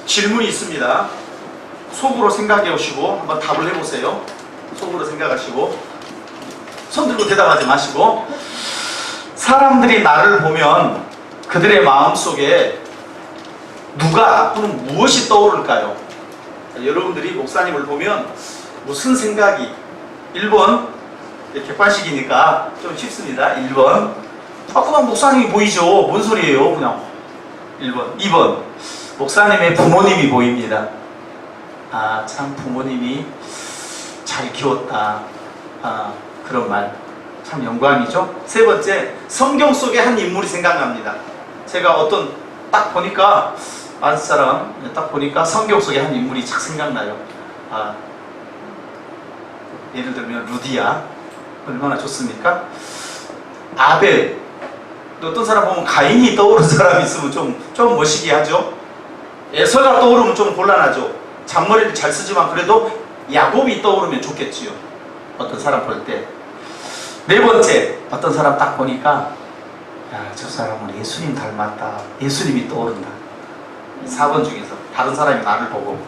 질문이 있습니다. 속으로 생각해 오시고 한번 답을 해보세요. 속으로 생각하시고 손 들고 대답하지 마시고, 사람들이 나를 보면 그들의 마음속에 누가 또는 무엇이 떠오를까요? 여러분들이 목사님을 보면 무슨 생각이, 1번 객관식이니까 좀 쉽습니다. 1번 그냥 목사님이 보이죠. 뭔 소리예요 그냥. 1번. 2번 목사님의 부모님이 보입니다. 아, 참 부모님이 잘 키웠다. 아, 그런 말 참 영광이죠. 3번째, 성경 속의 한 인물이 생각납니다. 제가 어떤 딱 보니까 안사람 딱 보니까 성경 속의 한 인물이 착 생각나요. 아, 예를 들면 루디아, 얼마나 좋습니까? 아벨, 또 어떤 사람 보면 가인이 떠오르는 사람이 있으면 좀 멋있게 하죠. 에서가 떠오르면 좀 곤란하죠. 잔머리를 잘 쓰지만 그래도 야곱이 떠오르면 좋겠지요. 어떤 사람 볼 때. 4번째, 어떤 사람 딱 보니까 야, 저 사람은 예수님 닮았다. 예수님이 떠오른다. 4번 중에서 다른 사람이 나를 보고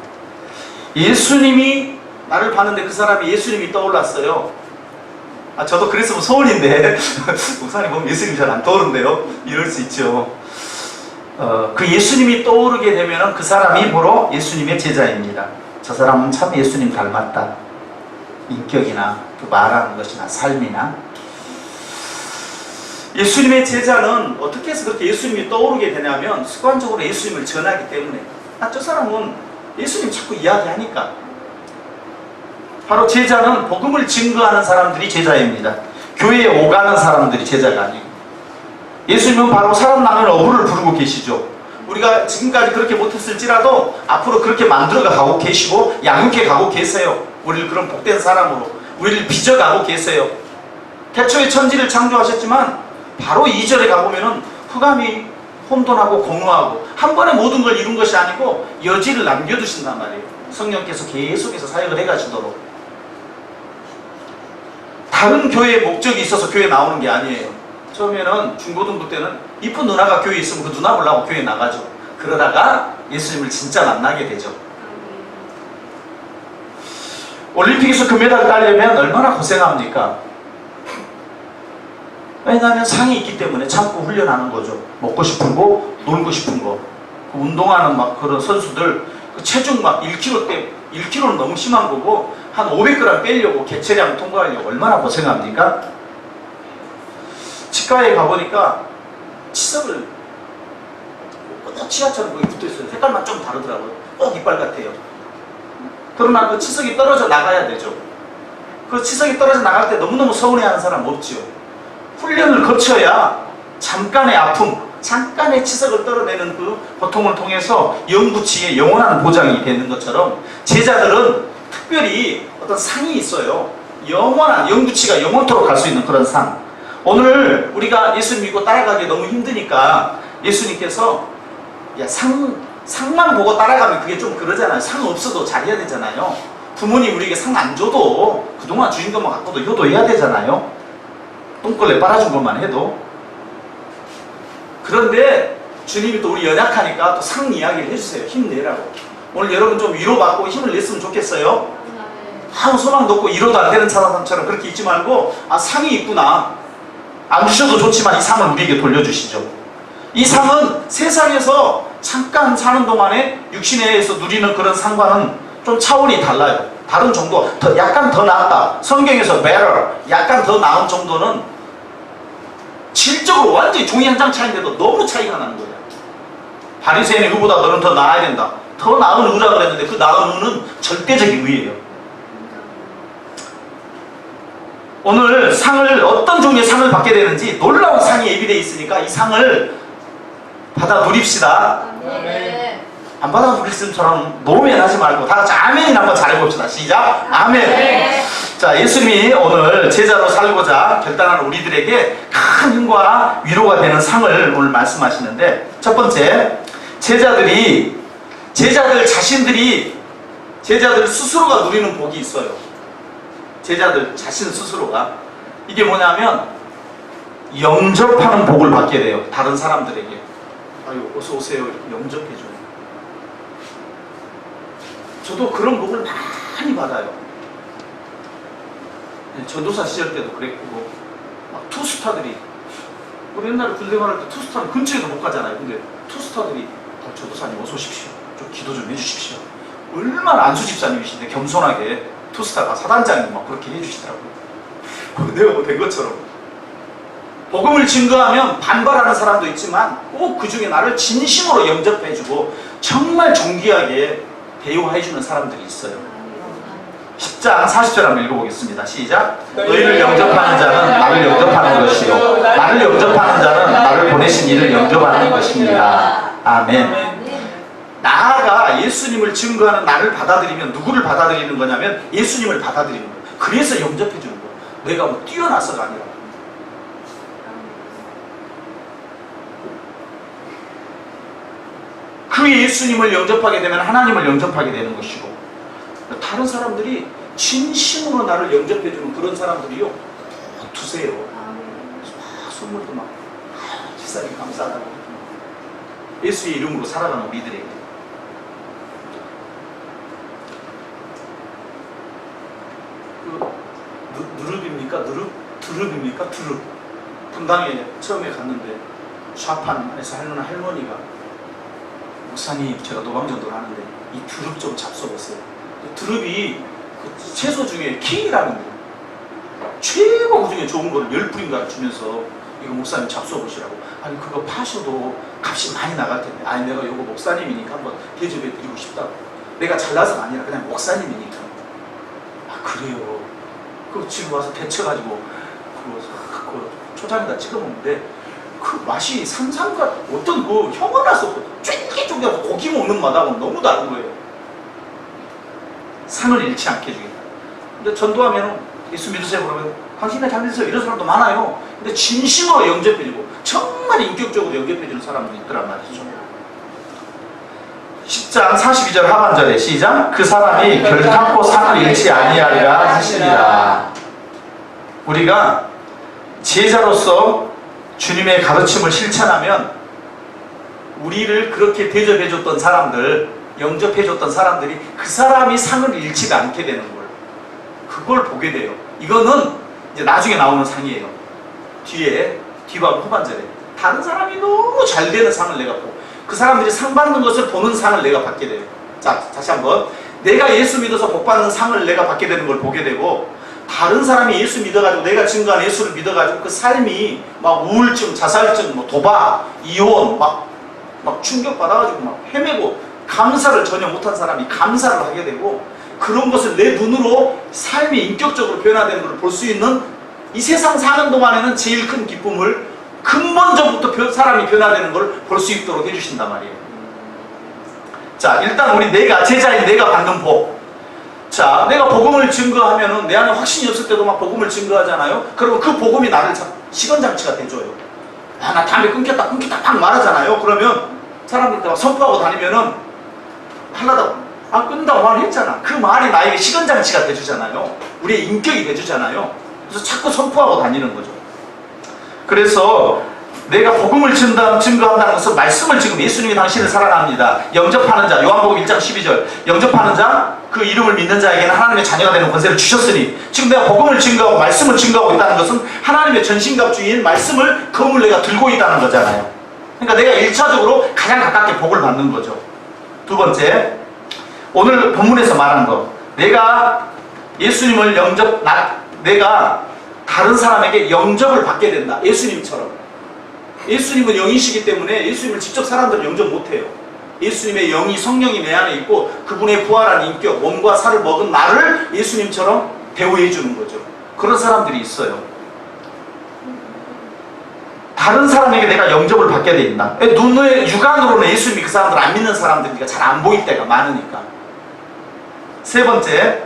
예수님이 나를 봤는데 그 사람이 예수님이 떠올랐어요. 아, 저도 그랬으면 소원인데 목사님 보면 예수님 잘 안 떠오른대요. 이럴 수 있죠. 그 예수님이 떠오르게 되면 그 사람이 바로 예수님의 제자입니다. 저 사람은 참 예수님 닮았다. 인격이나 그 말하는 것이나 삶이나. 예수님의 제자는 어떻게 해서 그렇게 예수님이 떠오르게 되냐면 습관적으로 예수님을 전하기 때문에. 아, 저 사람은 예수님 자꾸 이야기하니까. 바로 제자는 복음을 증거하는 사람들이 제자입니다. 교회에 오가는 사람들이 제자가 아니고. 예수님은 바로 사람 낳는 어부를 부르고 계시죠. 우리가 지금까지 그렇게 못했을지라도 앞으로 그렇게 만들어가 가고 계시고 양육해 가고 계세요. 우리를 그런 복된 사람으로 우리를 빚어가고 계세요. 태초에 천지를 창조하셨지만 바로 2절에 가보면은 흑암이 혼돈하고 공허하고 한 번에 모든 걸 이룬 것이 아니고 여지를 남겨두신단 말이에요. 성령께서 계속해서 사역을 해가시도록. 다른 교회의 목적이 있어서 교회에 나오는 게 아니에요. 처음에는 중고등부 때는 이쁜 누나가 교회에 있으면 그 누나 보려고 교회에 나가죠. 그러다가 예수님을 진짜 만나게 되죠. 올림픽에서 금메달 따려면 얼마나 고생합니까? 왜냐하면 상이 있기 때문에 참고 훈련하는 거죠. 먹고 싶은 거, 놀고 싶은 거. 그 운동하는 막 그런 선수들 그 체중 막 1kg 1kg는 너무 심한 거고 한 500g 빼려고 개체량 통과하려고 얼마나 고생합니까? 치과에 가보니까 치석을 꼭 치아처럼 거기 붙어있어요. 색깔만 좀 다르더라고요. 꼭 이빨 같아요. 그러나 그 치석이 떨어져 나가야 되죠. 그 치석이 떨어져 나갈 때 너무너무 서운해하는 사람 없지요. 훈련을 거쳐야 잠깐의 아픔, 잠깐의 치석을 떨어내는 그 고통을 통해서 영구치의 영원한 보장이 되는 것처럼 제자들은 특별히 어떤 상이 있어요. 영원한 영구치가 영원토록 갈 수 있는 그런 상. 오늘 우리가 예수 믿고 따라가기 너무 힘드니까 예수님께서 야, 상만 보고 따라가면 그게 좀 그러잖아요. 상 없어도 잘해야 되잖아요. 부모님 우리에게 상 안 줘도 그동안 주신 것만 갖고도 효도해야 되잖아요. 똥걸레 빨아준 것만 해도. 그런데 주님이 또 우리 연약하니까 또 상 이야기를 해주세요. 힘내라고. 오늘 여러분 좀 위로받고 힘을 냈으면 좋겠어요. 아무 소망도 없고 위로도 안 되는 사람처럼 그렇게 있지 말고 아, 상이 있구나. 안 주셔도 좋지만 이 상을 우리에게 돌려주시죠. 이 상은 세상에서 잠깐 사는 동안에 육신에서 누리는 그런 상과는 좀 차원이 달라요. 다른 정도, 약간 더 나았다. 성경에서 better, 약간 더 나은 정도는 질적으로 완전히 종이 한 장 차이인데도 너무 차이가 나는 거예요. 바리새인의 의보다 너는 더 나아야 된다. 더 나은 의라 그랬는데 그 나은 의는 절대적인 의예요. 오늘 상을 어떤 종류의 상을 받게 되는지 놀라운 상이 예비되어 있으니까 이 상을 받아 누립시다. 네. 안 받아 누리스처럼 노면 하지 말고 다 같이 아멘 한번 잘해봅시다. 시작. 아멘. 네. 자, 예수님이 오늘 제자로 살고자 결단하는 우리들에게 큰 힘과 위로가 되는 상을 오늘 말씀하시는데, 첫 번째, 제자들 스스로가 누리는 복이 있어요. 제자들 자신 스스로가. 이게 뭐냐면 영접하는 복을 받게 돼요. 다른 사람들에게. 아유, 어서 오세요. 이렇게 영접해줘요. 저도 그런 복을 많이 받아요. 전도사 시절 때도 그랬고, 막 투스타들이, 우리 옛날에 군대만 할 때 투스타는 근처에도 못 가잖아요. 근데 투스타들이 전도사님 어서 오십시오. 좀 기도 좀 해주십시오. 얼마나 안수 집사님이신데 겸손하게 투스타가 사단장이 막 그렇게 해주시더라고요. 내가 뭐 된 것처럼. 복음을 증거하면 반발하는 사람도 있지만 꼭 그 중에 나를 진심으로 영접해주고 정말 존귀하게 대우해주는 사람들이 있어요. 10장 40절 한번 읽어보겠습니다. 시작. 너희를 영접하는 자는 나를 영접하는 것이요 나를 영접하는 자는 나를 보내신 이를 영접하는 것입니다. 아멘. 나아가 예수님을 증거하는 나를 받아들이면 누구를 받아들이는 거냐면 예수님을 받아들이는 거예요. 그래서 영접해 주는 거예요. 내가 뭐 뛰어나서가 아니라. 그 예수님을 영접하게 되면 하나님을 영접하게 되는 것이고, 다른 사람들이 진심으로 나를 영접해 주는 그런 사람들이요, 두세요. 선물도 막 집사님 감사하다고. 예수의 이름으로 살아가는 우리들에게. 누릅입니까? 드릅입니까? 드릅. 분당에 처음에 갔는데 샤판에서 하는 할머니가, 목사님 제가 노방전도를 하는데 이 드릅 좀 잡숴보세요. 드릅이 그 채소 중에 킹이라는 거, 최고 그 중에 좋은 걸 10뿌린가 주면서 이거 목사님 잡숴보시라고. 아니 그거 파셔도 값이 많이 나갈 텐데, 아니 내가 이거 목사님이니까 한번 대접해 드리고 싶다고. 내가 잘나서가 아니라 그냥 목사님이니까. 아 그래요. 그 지금 와서 데쳐가지고 그 초장에다 찍어 먹는데 그 맛이 상상과 어떤 그 혀가 나서 쫄깃쫄깃하고 고기 먹는 맛하고 너무 다른 거예요. 상을 잃지 않게 해주겠다. 근데 전도하면 예수 믿으세요 그러면 당신이 잘 믿으세요 이런 사람도 많아요. 근데 진심으로 영접해주고 정말 인격적으로 영접해주는 사람도 있더란 말이죠. 10장 42절 하반절에 시작. 그 사람이 결탄코 상을 잃지 아니하리라 하시니라. 우리가 제자로서 주님의 가르침을 실천하면 우리를 그렇게 대접해줬던 사람들, 영접해줬던 사람들이 그 사람이 상을 잃지가 않게 되는 걸, 그걸 보게 돼요. 이거는 이제 나중에 나오는 상이에요. 뒤와 후반절에 다른 사람이 너무 잘 되는 상을 내가 보고 그 사람들이 상 받는 것을 보는 상을 내가 받게 돼요. 자, 다시 한번. 내가 예수 믿어서 복 받는 상을 내가 받게 되는 걸 보게 되고, 다른 사람이 예수 믿어가지고 내가 증거한 예수를 믿어가지고 그 삶이 막 우울증, 자살증, 뭐 도박, 이혼 막 충격받아가지고 막 헤매고 감사를 전혀 못한 사람이 감사를 하게 되고, 그런 것을 내 눈으로 삶이 인격적으로 변화되는 걸 볼 수 있는, 이 세상 사는 동안에는 제일 큰 기쁨을 근본적부터 사람이 변화되는 걸 볼 수 있도록 해주신단 말이에요. 자, 일단 우리 제자인 내가 받는 복. 자, 내가 복음을 증거하면은 내 안에 확신이 없을 때도 막 복음을 증거하잖아요. 그러면 그 복음이 나를 시건장치가 돼줘요. 아, 나 담배 끊겠다 막 말하잖아요. 그러면 사람들한테 막 선포하고 다니면은 하려다가 끊는다고 말했잖아. 그 말이 나에게 시건장치가 돼주잖아요. 우리의 인격이 돼주잖아요. 그래서 자꾸 선포하고 다니는 거죠. 그래서 내가 복음을 증거한다는 것은 말씀을 지금 예수님이 당신을 사랑합니다. 영접하는 자, 요한복음 1장 12절. 영접하는 자, 그 이름을 믿는 자에게는 하나님의 자녀가 되는 권세를 주셨으니, 지금 내가 복음을 증거하고 말씀을 증거하고 있다는 것은 하나님의 전신갑주인 말씀을 검을 내가 들고 있다는 거잖아요. 그러니까 내가 1차적으로 가장 가깝게 복을 받는 거죠. 두 번째, 오늘 본문에서 말한 거, 내가 예수님을 내가 다른 사람에게 영접을 받게 된다. 예수님처럼. 예수님은 영이시기 때문에 예수님을 직접 사람들은 영접 못해요. 예수님의 영이, 성령이 내 안에 있고 그분의 부활한 인격, 몸과 살을 먹은 나를 예수님처럼 대우해 주는 거죠. 그런 사람들이 있어요. 다른 사람에게 내가 영접을 받게 돼 있나? 눈의 육안으로는 예수님이 그 사람들 안 믿는 사람들이니까 잘 안 보일 때가 많으니까. 세 번째,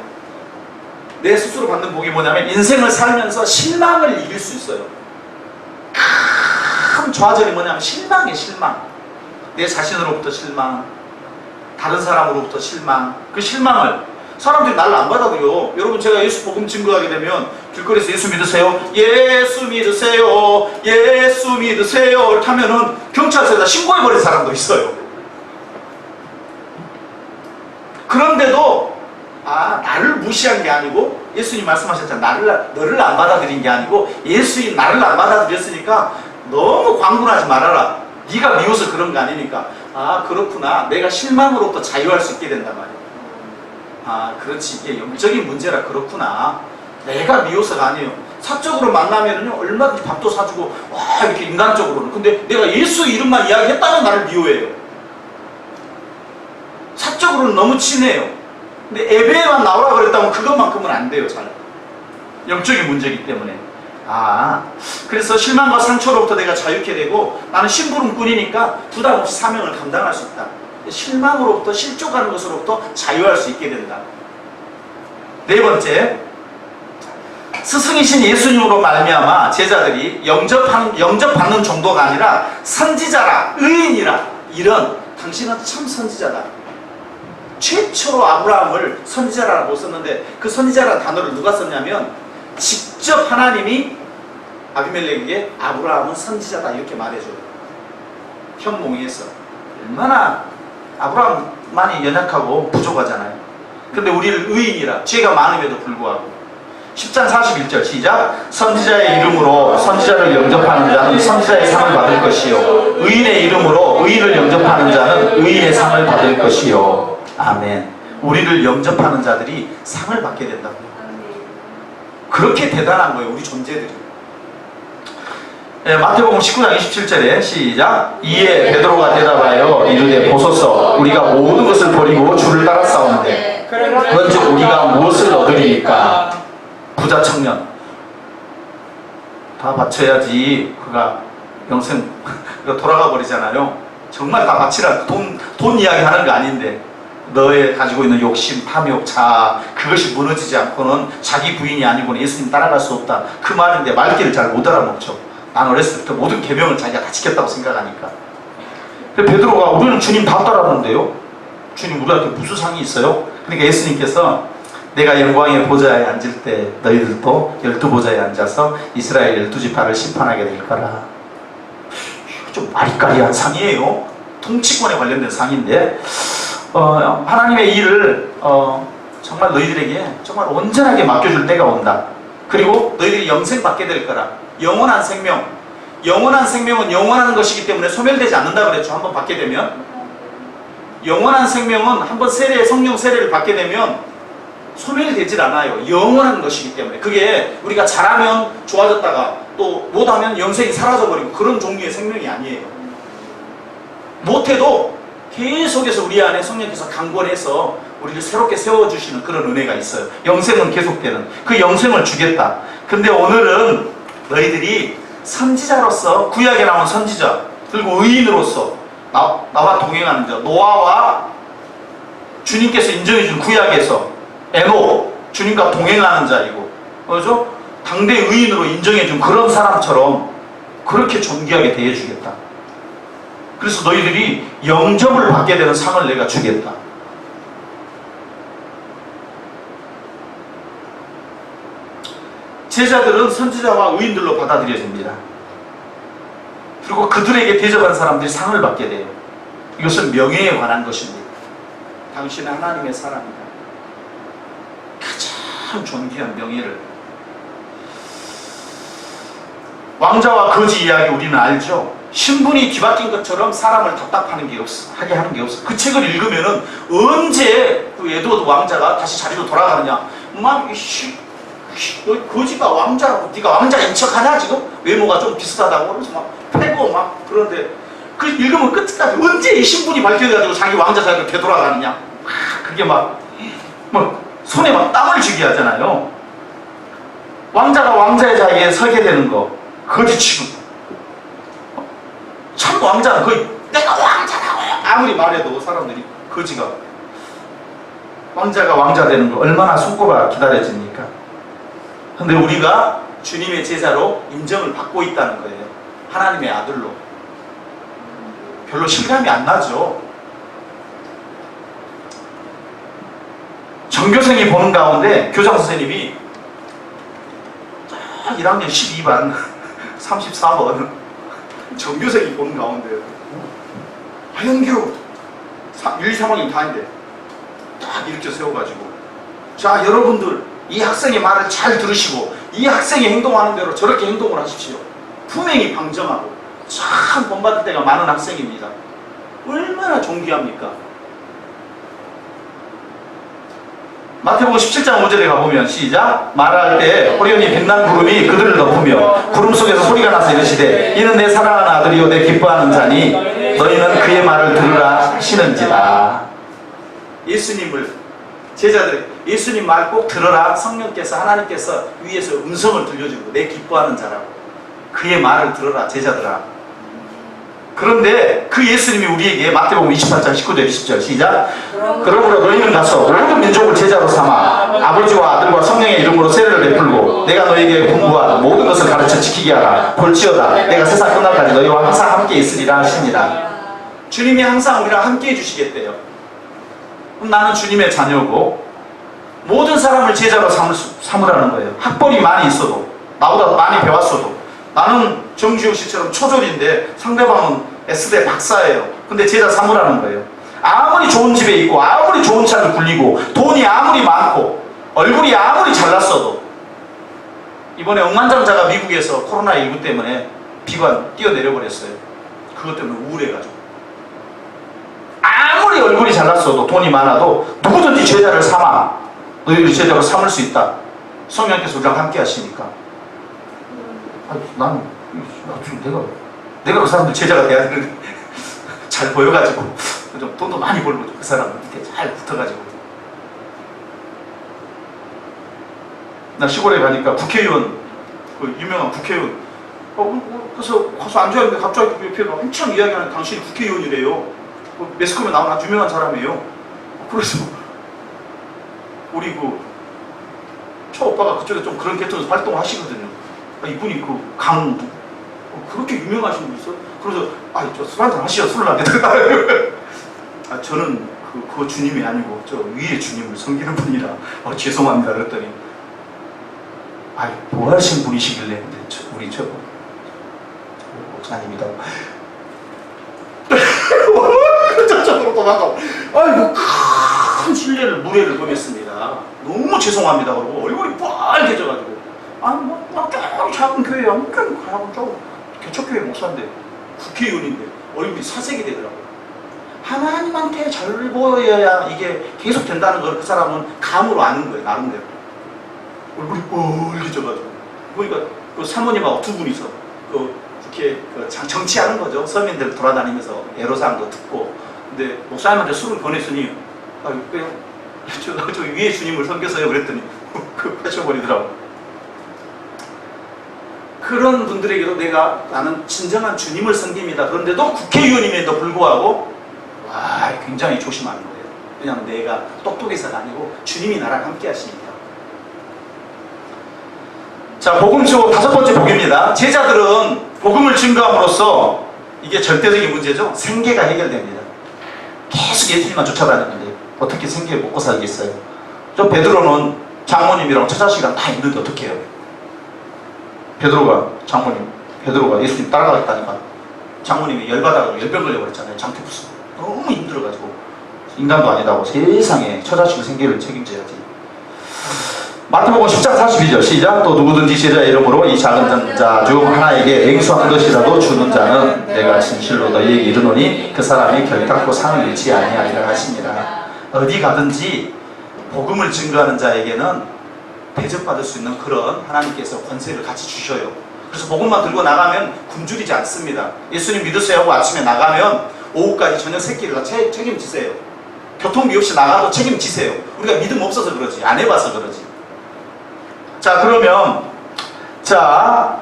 내 스스로 받는 복이 뭐냐면 인생을 살면서 실망을 이길 수 있어요. 큰 좌절이 뭐냐면 실망이에요. 실망. 내 자신으로부터 실망, 다른 사람으로부터 실망. 그 실망을 사람들이 나를 안 받아들여. 여러분, 제가 예수 복음 증거하게 되면 길거리에서 예수 믿으세요, 예수 믿으세요, 예수 믿으세요 이렇게 하면은 경찰서에다 신고해버린 사람도 있어요. 그런데도 무시한 게 아니고 예수님 말씀하셨잖아. 너를 안 받아들인 게 아니고 예수님 나를 안 받아들였으니까 너무 광분하지 말아라. 네가 미워서 그런 거 아니니까. 아 그렇구나. 내가 실망으로부터 자유할 수 있게 된단 말이야. 아 그렇지, 이게 영적인 문제라 그렇구나. 내가 미워서가 아니에요. 사적으로 만나면은요 얼마든지 밥도 사주고 와 이렇게 인간적으로는. 근데 내가 예수 이름만 이야기했다면 나를 미워해요. 사적으로는 너무 친해요. 근데 예배에만 나오라 그랬다면 그것만큼은 안 돼요. 잘 영적인 문제이기 때문에. 아 그래서 실망과 상처로부터 내가 자유케 되고 나는 심부름꾼이니까 부담 없이 사명을 감당할 수 있다. 실망으로부터 실족하는 것으로부터 자유할 수 있게 된다. 네 번째, 스승이신 예수님으로 말미암아 제자들이 영접받는 정도가 아니라 선지자라, 의인이라, 이런 당신은 참 선지자다. 최초로 아브라함을 선지자라고 썼는데 그 선지자라는 단어를 누가 썼냐면 직접 하나님이 아비멜렉에게 아브라함은 선지자다 이렇게 말해줘요. 현몽에서. 얼마나 아브라함만이 연약하고 부족하잖아요. 근데 우리를 의인이라, 죄가 많음에도 불구하고. 10장 41절 시작. 선지자의 이름으로 선지자를 영접하는 자는 선지자의 상을 받을 것이요 의인의 이름으로 의인을 영접하는 자는 의인의 상을 받을 것이요. 아멘. 우리를 영접하는 자들이 상을 받게 된다고요. 그렇게 대단한 거예요, 우리 존재들이. 네, 마태복음 19장 27절에 시작. 이에 베드로가 대답하여 이르되 보소서, 우리가 모든 것을 버리고 주를 따라 싸우는데 그런즉 우리가 무엇을 얻으리이까? 부자 청년 다 바쳐야지 그가 영생 돌아가 버리잖아요. 정말 다 바치라. 돈 이야기 하는 거 아닌데 너의 가지고 있는 욕심, 탐욕, 자아 그것이 무너지지 않고는 자기 부인이 아니고는 예수님 따라갈 수 없다. 그 말인데 말귀를 잘 못 알아먹죠. 난 어렸을 때부터 모든 계명을 자기가 다 지켰다고 생각하니까. 베드로가 우리는 주님 다 따랐는데요. 주님 우리한테 무슨 상이 있어요? 그러니까 예수님께서 내가 영광의 보좌에 앉을 때 너희들도 12보좌에 앉아서 이스라엘 12지파를 심판하게 될 거라. 좀 아리까리한 상이에요. 통치권에 관련된 상인데 하나님의 일을 정말 너희들에게 정말 온전하게 맡겨줄 때가 온다. 그리고 너희들이 영생 받게 될 거라. 영원한 생명. 영원한 생명은 영원한 것이기 때문에 소멸되지 않는다 그랬죠. 한번 받게 되면. 영원한 생명은 한번 성령 세례를 받게 되면 소멸이 되질 않아요. 영원한 것이기 때문에. 그게 우리가 잘하면 좋아졌다가 또 못하면 영생이 사라져버리고 그런 종류의 생명이 아니에요. 못해도 계속해서 우리 안에 성령께서 강권해서 우리를 새롭게 세워주시는 그런 은혜가 있어요. 영생은 계속되는 그 영생을 주겠다. 근데 오늘은 너희들이 선지자로서, 구약에 나온 선지자 그리고 의인으로서 나와 동행하는 자, 노아와 주님께서 인정해준 구약에서 에녹, 주님과 동행하는 자이고, 그렇죠? 당대 의인으로 인정해준 그런 사람처럼 그렇게 존귀하게 대해주겠다. 그래서 너희들이 영접을 받게 되는 상을 내가 주겠다. 제자들은 선지자와 의인들로 받아들여집니다. 그리고 그들에게 대접한 사람들이 상을 받게 돼요. 이것은 명예에 관한 것입니다. 당신은 하나님의 사람이다. 가장 존귀한 명예를. 왕자와 거지 이야기 우리는 알죠? 신분이 뒤바뀐 것처럼 사람을 답답하는 게 없어. 하게 하는 게 없어. 그 책을 읽으면은 언제 그 에드워드 왕자가 다시 자리로 돌아가느냐. 막 너 거지가 왕자라고 네가 왕자인 척하냐 지금? 외모가 좀 비슷하다고 그러면서 막 패고 막 그런데 그 읽으면 끝까지 언제 이 신분이 밝혀져가지고 자기 왕자 자리로 되돌아가느냐. 그게 막 손에 막 땀을 쥐게 하잖아요. 왕자가 왕자의 자리에 서게 되는 거 거지치고 참 왕자는 거의 내가 왕자라고 아무리 말해도 사람들이 거지가 왕자가 왕자 되는 거 얼마나 손꼽아 기다려집니까? 근데 우리가 주님의 제자로 인정을 받고 있다는 거예요. 하나님의 아들로. 별로 실감이 안 나죠. 전교생이 보는 가운데 교장 선생님이 딱 1학년 12반 34번 전교생이 보는 가운데 하영규 1, 2, 3학년 다인데 딱 일으켜 세워가지고 자, 여러분들 이 학생의 말을 잘 들으시고 이 학생이 행동하는 대로 저렇게 행동을 하십시오. 분명히 방정하고 참 본받을 때가 많은 학생입니다. 얼마나 존귀합니까? 마태복음 17장 5절에 가보면 시작. 말할 때 호련히 빛난 구름이 그들을 덮으며 구름 속에서 소리가 나서 이르시되 이는 내 사랑하는 아들이요 내 기뻐하는 자니 너희는 그의 말을 들으라 하시는지라. 예수님을 제자들 예수님 말 꼭 들어라. 성령께서 하나님께서 위에서 음성을 들려주고 내 기뻐하는 자라고 그의 말을 들어라 제자들아. 그런데 그 예수님이 우리에게 마태복음 28장 19절 20절 시작. 그러므로 너희는 가서 모든 민족을 제자로 삼아 아버지와 아들과 성령의 이름으로 세례를 베풀고 내가 너희에게 공부한 모든 것을 가르쳐 지키게 하라. 볼지어다 내가 세상 끝날까지 너희와 항상 함께 있으리라 하십니다. 주님이 항상 우리랑 함께 해주시겠대요. 그럼 나는 주님의 자녀고 모든 사람을 제자로 삼으라는 거예요. 학벌이 많이 있어도 나보다 많이 배웠어도 나는 정주영 씨처럼 초졸인데 상대방은 S대 박사예요. 근데 제자 삼으라는 거예요. 아무리 좋은 집에 있고 아무리 좋은 차를 굴리고 돈이 아무리 많고 얼굴이 아무리 잘났어도 이번에 억만장자가 미국에서 코로나19 때문에 비관 뛰어내려 버렸어요. 그것 때문에 우울해가지고 아무리 얼굴이 잘났어도 돈이 많아도 누구든지 제자를 삼아 너희를 제자로 삼을 수 있다. 성령께서 우리랑 함께 하시니까 나는 내가 그 사람들 제자가 돼야 되는데 잘 보여가지고 좀 돈도 많이 벌고 그 사람 밑에 잘 붙어가지고 나 시골에 가니까 국회의원 그 유명한 국회의원 그래서 가서 앉아있는데 갑자기 옆에 한참 이야기하는 당신이 국회의원이래요. 매스컴에 나오는 아주 유명한 사람이에요. 그래서 우리 그 초오빠가 그쪽에 좀 그런 계통에서 활동을 하시거든요. 이분이 그 그렇게 유명하신 분 있어? 그래서 저 술 한잔 하시죠. 술을 안 되다가 저는 그거 주님이 아니고 저 위에 주님을 섬기는 분이라 죄송합니다 그랬더니 뭐 하신 분이시길래 우리 저 목사님이라고 저쪽으로 도망가고 큰 신뢰를 무례를 범했습니다. 너무 죄송합니다 그러고 얼굴이 빨개져가지고 좀 작은 교회야. 좀 개척교회 목사인데 국회의원인데 얼굴이 사색이 되더라고요. 하나님한테 잘 보여야 이게 계속 된다는 걸 그 사람은 감으로 아는 거예요. 나름대로. 얼굴이 빨개져가지고 보니까 그 사모님하고 두 분이서 그 국회 정치하는 거죠. 서민들 돌아다니면서 애로사항도 듣고 근데 목사님한테 술을 보냈으니 그냥 저 위에 주님을 섬겼어요 그랬더니 패쳐버리더라고요. 그런 분들에게도 나는 진정한 주님을 섬깁니다. 그런데도 국회의원임에도 불구하고 굉장히 조심하는 거예요. 왜냐하면 내가 똑똑해서가 아니고 주님이 나랑 함께 하시니까. 자, 복음 중 5번째 복입니다. 제자들은 복음을 증거함으로써 이게 절대적인 문제죠. 생계가 해결됩니다. 계속 예수님만 쫓아다녔는데 어떻게 생계 먹고 살겠어요? 저 베드로는 장모님이랑 처자식이랑 다 있는데 어떻게 해요? 베드로가 예수님 따라가겠다니까 장모님이 열받아가지고 열병 걸려버렸잖아요. 장태푸스 너무 힘들어가지고 인간도 아니다고 세상에 처자식 생계를 책임져야지. 마태복음 10장 42절 시작. 또 누구든지 제자의 이름으로 이 작은 자 중 하나에게 맹수한 것이라도 주는 자는 내가 진실로 너희에게 이르노니 그 사람이 결단코 상을 잃지 아니하리라 하십니다. 어디 가든지 복음을 증거하는 자에게는 대접받을 수 있는 그런 하나님께서 권세를 같이 주셔요. 그래서 복음만 들고 나가면 굶주리지 않습니다. 예수님 믿으세요 하고 아침에 나가면 오후까지 저녁 세 끼를 다 책임지세요. 교통비 없이 나가도 책임지세요. 우리가 믿음 없어서 그러지 안 해봐서 그러지. 자, 그러면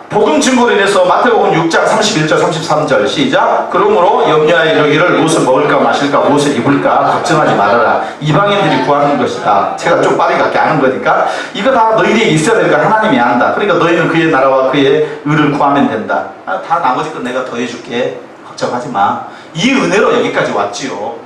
복음 증거로 인해서 마태복음 6장 31절 33절 시작. 그러므로 염려하여 이르기를 무엇을 먹을까 마실까 무엇을 입을까 걱정하지 말아라. 이방인들이 구하는 것이다. 제가 좀 빠르게 갈게 아는 거니까 이거 다 너희에게 있어야 되니까 하나님이 안다. 그러니까 너희는 그의 나라와 그의 의를 구하면 된다. 다 나머지 건 내가 더해줄게. 걱정하지 마. 이 은혜로 여기까지 왔지요.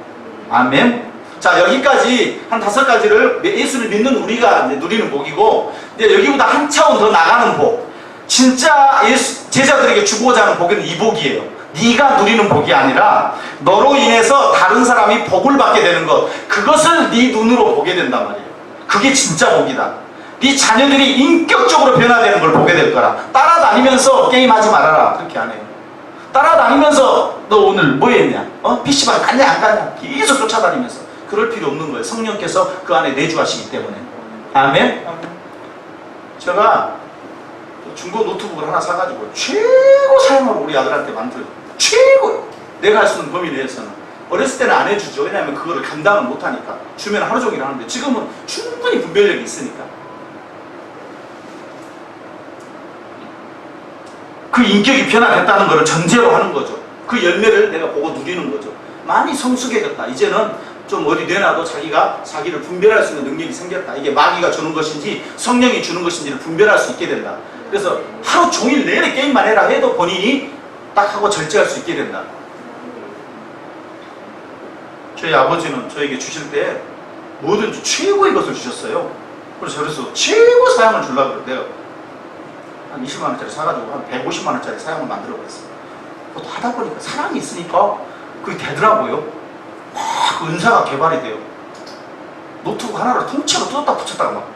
아멘. 자, 여기까지 한 5가지를 예수를 믿는 우리가 누리는 복이고, 근데 여기보다 한 차원 더 나가는 복. 진짜 제자들에게 주고자 하는 복은 이 복이에요. 네가 누리는 복이 아니라 너로 인해서 다른 사람이 복을 받게 되는 것, 그것을 네 눈으로 보게 된단 말이에요. 그게 진짜 복이다. 네 자녀들이 인격적으로 변화되는 걸 보게 될 거라. 따라다니면서 게임하지 말아라. 그렇게 안 해요. 따라다니면서 너 오늘 뭐 했냐? PC방 갔냐 안 갔냐? 계속 쫓아다니면서. 그럴 필요 없는 거예요. 성령께서 그 안에 내주하시기 때문에. 아멘? 제가 중고 노트북을 하나 사가지고 최고 사용을 우리 아들한테 만들어요. 최고! 내가 할 수 있는 범위 내에서는. 어렸을 때는 안 해주죠. 왜냐하면 그거를 감당을 못하니까. 주면 하루 종일 하는데 지금은 충분히 분별력이 있으니까. 그 인격이 변화됐다는 것을 전제로 하는 거죠. 그 열매를 내가 보고 누리는 거죠. 많이 성숙해졌다. 이제는 좀 어디 내놔도 자기가 자기를 분별할 수 있는 능력이 생겼다. 이게 마귀가 주는 것인지 성령이 주는 것인지를 분별할 수 있게 된다. 그래서 하루 종일 내내 게임만 해라 해도 본인이 딱 하고 절제할 수 있게 된다. 저희 아버지는 저에게 주실 때 뭐든지 최고의 것을 주셨어요. 그래서 최고 사양을 주려고 그래요. 내가 한 20만원짜리 사가지고 한 150만원짜리 사양을 만들어 버렸어요. 그것도 하다 보니까 사랑이 있으니까 그게 되더라고요. 막 그 은사가 개발이 돼요. 노트북 하나를 통째로 뜯었다 붙였다가 막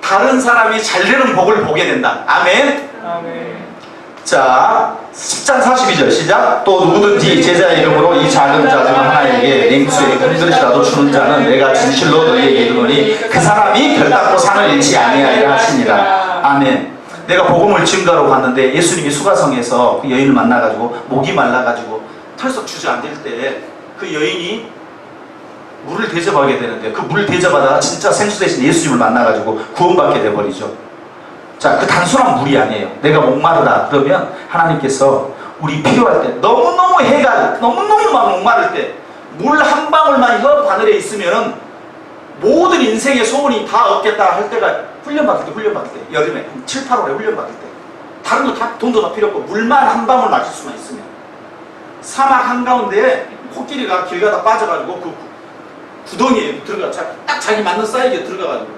다른 사람이 잘 되는 복을 보게 된다. 아멘? 아멘. 자, 10장 42절 시작. 또 누구든지 제자의 이름으로 이 작은 자중 하나에게 냉수에 금그릇이라도 주는 자는 내가 진실로 너희에게 이르노니 그 사람이 별답고 상을 잃지 아니하리라 하시니라. 아멘. 내가 복음을 증거하러 갔는데 예수님이 수가성에서 그 여인을 만나가지고 목이 말라가지고 털썩 주저앉을 때 그 여인이 물을 대접하게 되는데 그 물을 대접하다가 진짜 생수 대신 예수님을 만나가지고 구원받게 돼버리죠. 자, 그 단순한 물이 아니에요. 내가 목마르다 그러면 하나님께서 우리 필요할 때 너무너무 해가 너무너무 막 목마를 때 물 한 방울만 혀 바늘에 있으면 모든 인생의 소원이 다 얻겠다 할 때가 훈련받을 때 여름에 한 7, 8월에 훈련받을 때 다른 거 다 돈도 다 필요 없고 물만 한 방울 마실 수만 있으면 사막 한가운데에 코끼리가 길 가다 빠져가지고 그 구덩이에 들어가 딱 자기 맞는 사이즈에 들어가가지고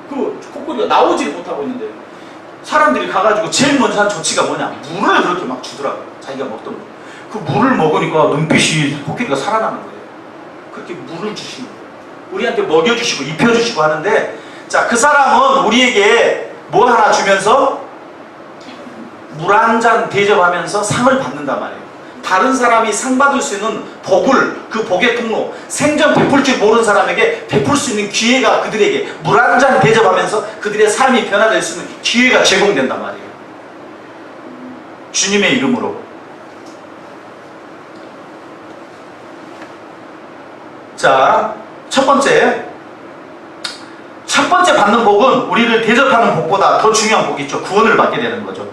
그 코끼리가 나오지를 못하고 있는데 사람들이 가가지고 제일 먼저 한 조치가 뭐냐? 물을 그렇게 막 주더라고요. 자기가 먹던 물. 그 물을 먹으니까 눈빛이 코끼리가 살아나는 거예요. 그렇게 물을 주시는 거예요. 우리한테 먹여주시고 입혀주시고 하는데 자, 그 사람은 우리에게 뭐 하나 주면서 물 한 잔 대접하면서 상을 받는단 말이에요. 다른 사람이 상 받을 수 있는 복을 그 복의 통로 생전 베풀 줄 모르는 사람에게 베풀 수 있는 기회가 그들에게 물 한 잔 대접하면서 그들의 삶이 변화될 수 있는 기회가 제공된단 말이에요. 주님의 이름으로. 자, 첫 번째 받는 복은 우리를 대접하는 복보다 더 중요한 복이 있죠. 구원을 받게 되는 거죠.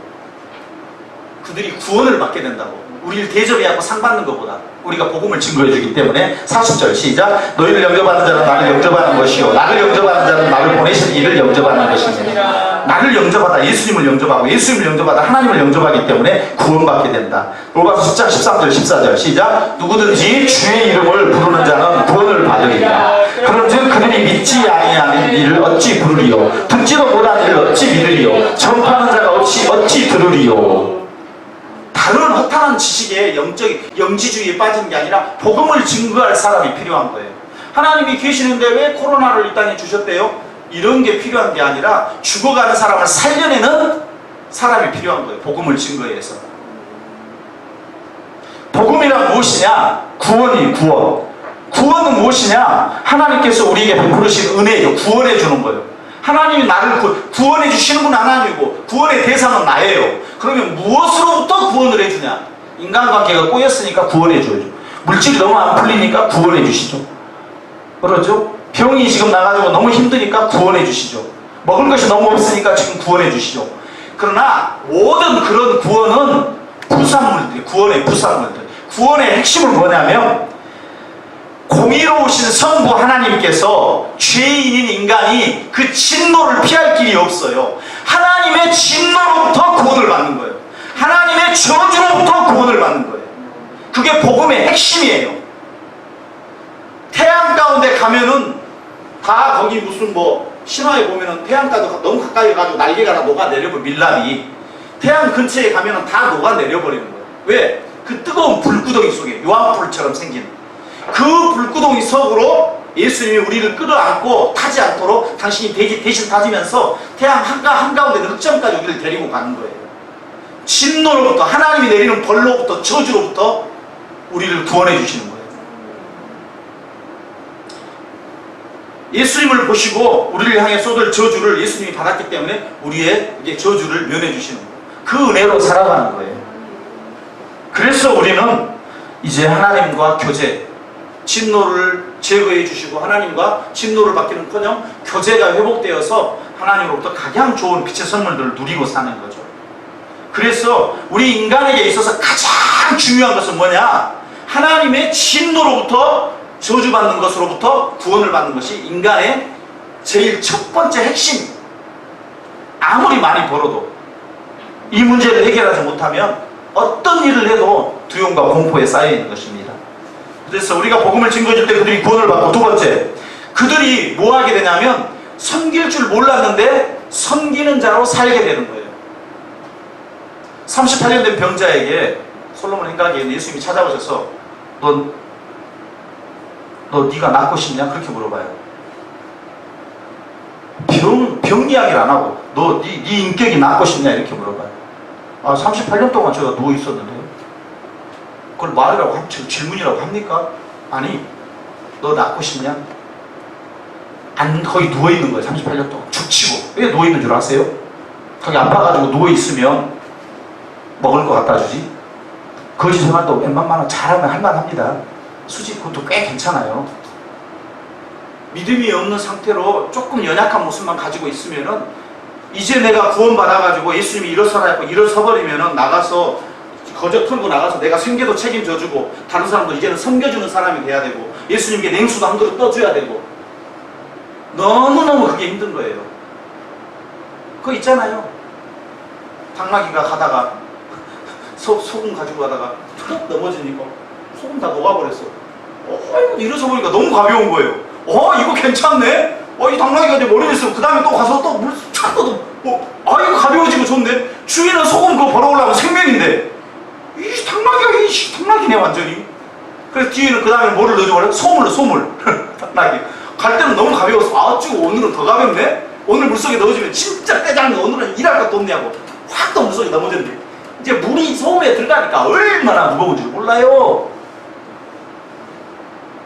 그들이 구원을 받게 된다고. 우리를 대접해갖고 상 받는 것보다 우리가 복음을 증거해 주기 때문에 40절 시작. 너희를 영접하는 자는 나를 영접하는 것이요 나를 영접하는 자는 나를 보내신 이를 영접하는 것입니다. 나를 영접하다 예수님을 영접하고 예수님을 영접하다 하나님을 영접하기 때문에 구원받게 된다. 로마서 10장 13절 14절 시작. 누구든지 주의 이름을 부르는 자는 구원을 받으리라. 그런즉 그들이 믿지 아니하는 일을 어찌 부르리요 듣지도 못하는 일을 어찌 믿으리요 전파하는 자가 없이 어찌 들으리요. 다른 허탄한 지식에 영지주의에 빠지는 게 아니라 복음을 증거할 사람이 필요한 거예요. 하나님이 계시는데 왜 코로나를 이 땅에 주셨대요? 이런 게 필요한 게 아니라 죽어가는 사람을 살려내는 사람이 필요한 거예요. 복음을 증거해서. 복음이란 무엇이냐? 구원이 구원. 구원은 무엇이냐? 하나님께서 우리에게 베푸르신 은혜예요. 구원해 주는 거예요. 하나님이 나를 구원해 주시는 분 하나님이고 구원의 대상은 나예요. 그러면 무엇으로부터 구원을 해주냐? 인간관계가 꼬였으니까 구원해 줘야죠. 물질이 너무 안 풀리니까 구원해 주시죠. 그렇죠? 병이 지금 나가지고 너무 힘드니까 구원해 주시죠. 먹을 것이 너무 없으니까 지금 구원해 주시죠. 그러나 모든 그런 구원은 부산물들이 구원의 부산물들. 구원의 핵심은 뭐냐면 공의로우신 성부 하나님께서 죄인인 인간이 그 진노를 피할 길이 없어요. 하나님의 진노로부터 구원을 받는 거예요. 하나님의 저주로부터 구원을 받는 거예요. 그게 복음의 핵심이에요. 태양 가운데 가면은 다 거기 무슨 뭐 신화에 보면은 태양가도 너무 가까이 가지고 날개가 다 녹아내려버려. 밀랍이 태양 근처에 가면은 다 녹아내려버리는 거예요. 왜? 그 뜨거운 불구덩이 속에 요한불처럼 생긴 그 불구덩이 석으로 예수님이 우리를 끌어안고 타지 않도록 당신이 대신 타지면서 태양 한가운데 흑점까지 우리를 데리고 가는 거예요. 진노로부터, 하나님이 내리는 벌로부터, 저주로부터 우리를 구원해 주시는 거예요. 예수님을 보시고 우리를 향해 쏟을 저주를 예수님이 받았기 때문에 우리의 이제 저주를 면해 주시는 거예요. 그 은혜로 살아가는 거예요. 그래서 우리는 이제 하나님과 교제, 진노를 제거해 주시고 하나님과 진노를 받기는커녕 교제가 회복되어서 하나님으로부터 가장 좋은 빛의 선물들을 누리고 사는 거죠. 그래서 우리 인간에게 있어서 가장 중요한 것은 뭐냐? 하나님의 진노로부터, 저주받는 것으로부터 구원을 받는 것이 인간의 제일 첫 번째 핵심. 아무리 많이 벌어도 이 문제를 해결하지 못하면 어떤 일을 해도 두려움과 공포에 쌓여 있는 것입니다. 그래서 우리가 복음을 증거해줄 때 그들이 구원을 받고, 두 번째, 그들이 뭐 하게 되냐면 섬길 줄 몰랐는데 섬기는 자로 살게 되는 거예요. 38년 된 병자에게 솔로몬 행각에 예수님이 찾아오셔서 너 네가 낫고 싶냐? 그렇게 물어봐요. 병 이야기를 안 하고 네 인격이 낫고 싶냐? 이렇게 물어봐요. 38년 동안 제가 누워 있었는데요. 그걸 말이라고 질문이라고 합니까? 아니, 너 낫고 싶냐? 거기 누워 있는 거예요. 38년 동안 죽치고. 왜 누워 있는 줄 아세요? 거기 아파가지고 누워 있으면 먹을 거 갖다 주지. 거지 생활도 웬만하면 잘하면 할만합니다. 수지 그것도 꽤 괜찮아요. 믿음이 없는 상태로 조금 연약한 모습만 가지고 있으면은 이제 내가 구원받아가지고 예수님이 일어서라 했고 일어서버리면은 나가서 거저 털고 나가서 내가 생계도 책임져주고 다른 사람도 이제는 섬겨주는 사람이 돼야 되고 예수님께 냉수도 한 그릇 떠줘야 되고 너무너무 그게 힘든 거예요. 그거 있잖아요. 당나귀가 가다가 소금 가지고 가다가 툭 넘어지니까 소금 다 녹아버렸어. 일어서 보니까 너무 가벼운 거예요. 이거 괜찮네? 이 당나귀가 이제 머리에 있으면 그 다음에 또 가서 또 물 쫙 떠도 이거 가벼워지고 좋네. 주인은 소금 그거 벌어오려면 생명인데 이 당나귀네 완전히. 그래서 뒤에는 그 다음에 뭐를 넣어줘버려? 소물 당나귀 갈 때는 너무 가벼워서 찌고 오늘은 더 가볍네? 오늘 물속에 넣어주면 진짜 떼장네. 오늘은 일할 것도 없냐고 확 또 물속에 넘어졌는데 이제 물이 소금에 들어가니까 얼마나 무거운지 몰라요.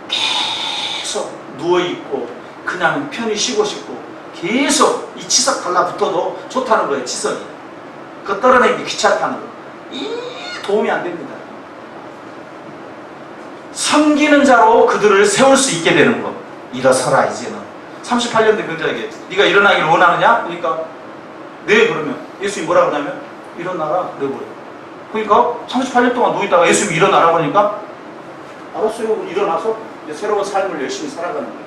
계속 누워있고 그냥 편히 쉬고 싶고 계속 이 치석 달라붙어도 좋다는 거예요. 치석이 그거 떨어내기 귀찮다는 거. 도움이 안 됩니다. 섬기는 자로 그들을 세울 수 있게 되는 거. 일어서라 이제는. 38년 된 병자에게 네가 일어나기를 원하느냐? 그러니까 네. 그러면 예수님이 뭐라 그러냐면 일어나라 그래버려. 그러니까 38년 동안 누워있다가 예수님이 일어나라 그러니까 알았어요. 일어나서 이제 새로운 삶을 열심히 살아가는 거예요.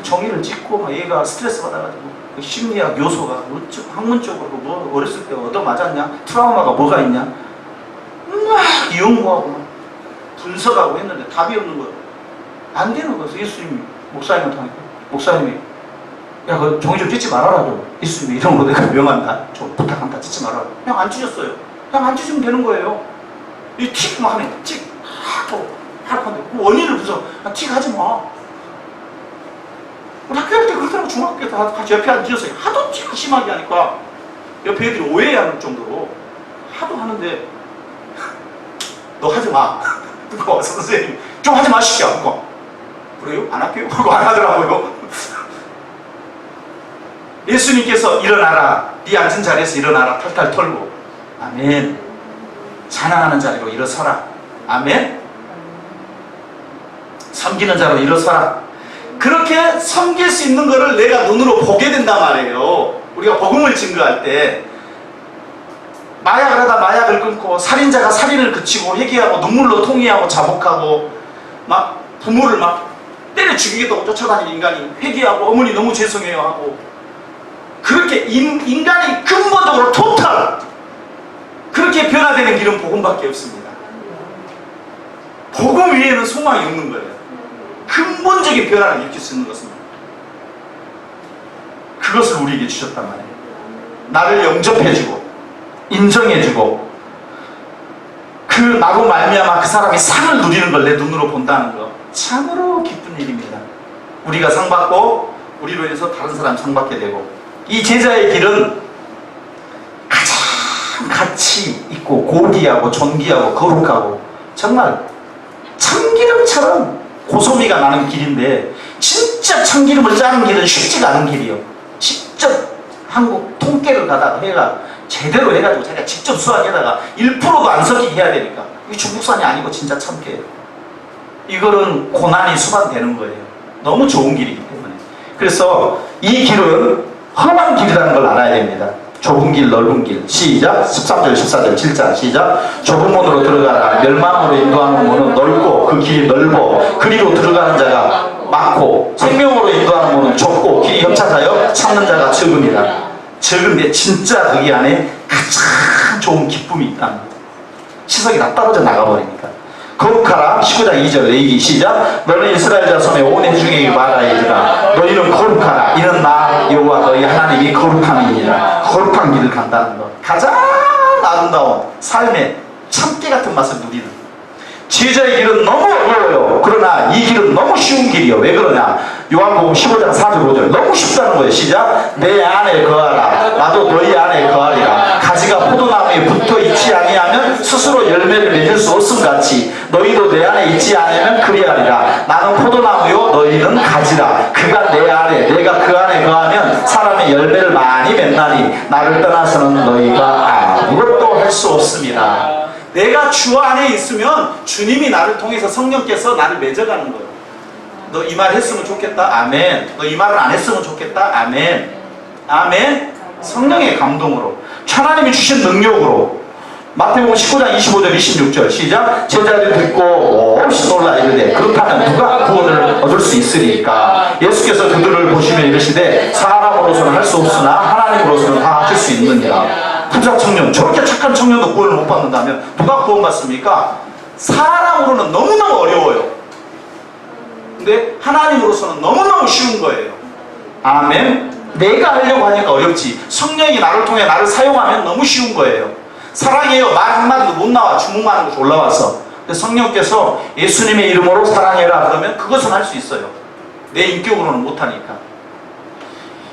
정의를 찍고 얘가 스트레스 받아가지고 그 심리학 요소가 학문적으로 뭐 어렸을 때 얻어맞았냐? 트라우마가 뭐가 있냐? 막 연구하고 분석하고 했는데 답이 없는 거예요. 안 되는 거예요. 예수님이 목사님한테 하니까 목사님이 야, 그 종이 좀 찢지 말아라 좀. 예수님이 이런 거 내가 명한다. 좀 부탁한다. 찢지 말아라. 그냥 안 찢었어요. 그냥 안 찢으면 되는 거예요. 이 틱만 하네. 틱 하고 하는데 원인을 분석. 틱 하지 마. 학교 할 때 그렇더라고. 중학교 때 같이 옆에 앉아서 하도 틱 심하게 하니까 옆에 애들이 오해하는 정도로 하도 하는데 너 하지 마. 그거 와서 선생님 좀 하지 마시죠. 그거 그래요? 안 할게요. 그거 안 하더라고요. 예수님께서 일어나라. 네 앉은 자리에서 일어나라. 탈탈 털고. 아멘. 찬양하는 자리로 일어서라. 아멘. 섬기는 자로 일어서라. 그렇게 섬길 수 있는 것을 내가 눈으로 보게 된단 말이에요. 우리가 복음을 증거할 때 마약을 하다 마약을 끊고 살인자가 살인을 그치고 회개하고 눈물로 통회하고 자복하고 막 부모를 막 때려 죽이겠다고 쫓아다니는 인간이 회개하고 어머니 너무 죄송해요 하고 그렇게 인간이 근본적으로 토탈 그렇게 변화되는 길은 복음밖에 없습니다. 복음 위에는 소망이 없는 거예요. 근본적인 변화를 일으킬 수 있는 것입니다. 그것을 우리에게 주셨단 말이에요. 나를 영접해주고 인정해주고 그 그 나로 말미암아 그 사람이 상을 누리는 걸 내 눈으로 본다는 거 참으로 기쁜 일입니다. 우리가 상 받고 우리로 인해서 다른 사람 상 받게 되고, 이 제자의 길은 가장 가치 있고 고귀하고 존귀하고 거룩하고 정말 참기름처럼 고소미가 나는 길인데, 진짜 참기름을 짜는 길은 쉽지가 않은 길이요. 직접 한국 통깨를 가다가 해가 제대로 해가지고 자기가 직접 수확에다가 1%도 안 섞이게 해야 되니까, 이게 중국산이 아니고 진짜 참깨예요. 이거는 고난이 수반되는 거예요. 너무 좋은 길이기 때문에. 그래서 이 길은 험한 길이라는 걸 알아야 됩니다. 좁은 길, 넓은 길. 시작. 13절, 14절, 7장. 시작. 좁은 문으로 들어가라. 멸망으로 인도하는 문은 넓고 그 길이 넓어 그리로 들어가는 자가 많고, 생명으로 인도하는 문은 좁고 길이 협착하여 찾는 자가 적으니라. 적은데 진짜 거기 안에 가장 좋은 기쁨이 있다. 시석이 다 떨어져 나가버리니까. 거룩하라. 19장 2절 레이기. 시작. 너는 이스라엘 자손의 온 회중에게 말하여라. 너희는 거룩하라. 이는 나 여호와 너희 하나님이 거룩함이니라. 거룩한 길을 간다는 것. 가장 아름다운 삶의 참깨 같은 맛을 누리는. 제자의 길은 너무 어려워요. 그러나 이 길은 너무 쉬운 길이요. 왜 그러냐? 요한복음 15장 4절 5절. 너무 쉽다는 거예요. 시작. 내 안에 거하라. 나도 너희 안에 거하리라. 가지가 포도나무에 붙어 있지 아니하면 스스로 열매를 맺을 수 없음같이 너희도 내 안에 있지 않으면 그리하리라. 나는 포도나무요 너희는 가지라. 그가 내 안에 내가 그 안에 거하면 사람의 열매를 많이 맺나니 나를 떠나서는 너희가 아무것도 할 수 없습니다. 내가 주 안에 있으면 주님이 나를 통해서 성령께서 나를 맺어가는 거예요. 너 이 말 했으면 좋겠다. 아멘. 너 이 말을 안 했으면 좋겠다. 아멘. 아멘. 성령의 감동으로, 하나님이 주신 능력으로. 마태복음 19장 25절 26절. 시작. 제자들이 듣고 몹시 놀라 이르되 그렇다면 누가 구원을 얻을 수 있으리까? 예수께서 그들을 보시며 이르시되 사람으로서는 할 수 없으나 하나님으로서는 다 하실 수 있느니라. 부자 청년, 저렇게 착한 청년도 구원을 못 받는다면 누가 구원받습니까? 사람으로는 너무너무 어려워요. 근데 하나님으로서는 너무너무 쉬운 거예요. 아멘. 내가 하려고 하니까 어렵지, 성령이 나를 통해 나를 사용하면 너무 쉬운 거예요. 사랑해요 말 한마디도 못 나와. 주문만 하는 것이 올라와서. 근데 성령께서 예수님의 이름으로 사랑해라 그러면 그것은 할 수 있어요. 내 인격으로는 못하니까.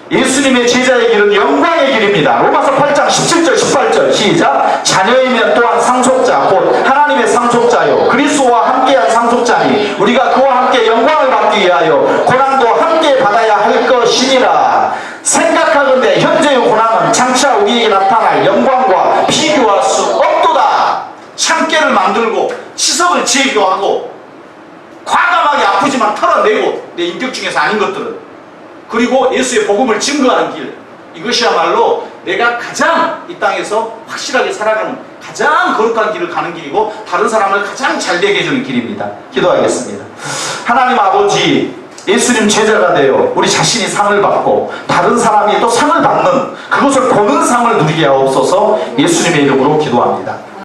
예수님의 제자의 길은 영광의 길입니다. 로마서 8장 17절 18절. 시작. 자녀이면 또한 상속자 곧 하나님의 상속자요 그리스도와 함께한 상속자니 우리가 그와 함께 영광을 받기 위하여 고난도 함께 받아야 할 것이니라. 생각하건대 현재의 고난은 장차 우리에게 나타날 영광과 비교할 수 없도다. 참깨를 만들고 치석을 제거하고 과감하게 아프지만 털어내고, 내 인격 중에서 아닌 것들은, 그리고 예수의 복음을 증거하는 길, 이것이야말로 내가 가장 이 땅에서 확실하게 살아가는 가장 거룩한 길을 가는 길이고 다른 사람을 가장 잘되게 해주는 길입니다. 기도하겠습니다. 하나님 아버지, 예수님 제자가 되어 우리 자신이 상을 받고 다른 사람이 또 상을 받는, 그것을 보는 상을 누리게 하옵소서. 예수님의 이름으로 기도합니다.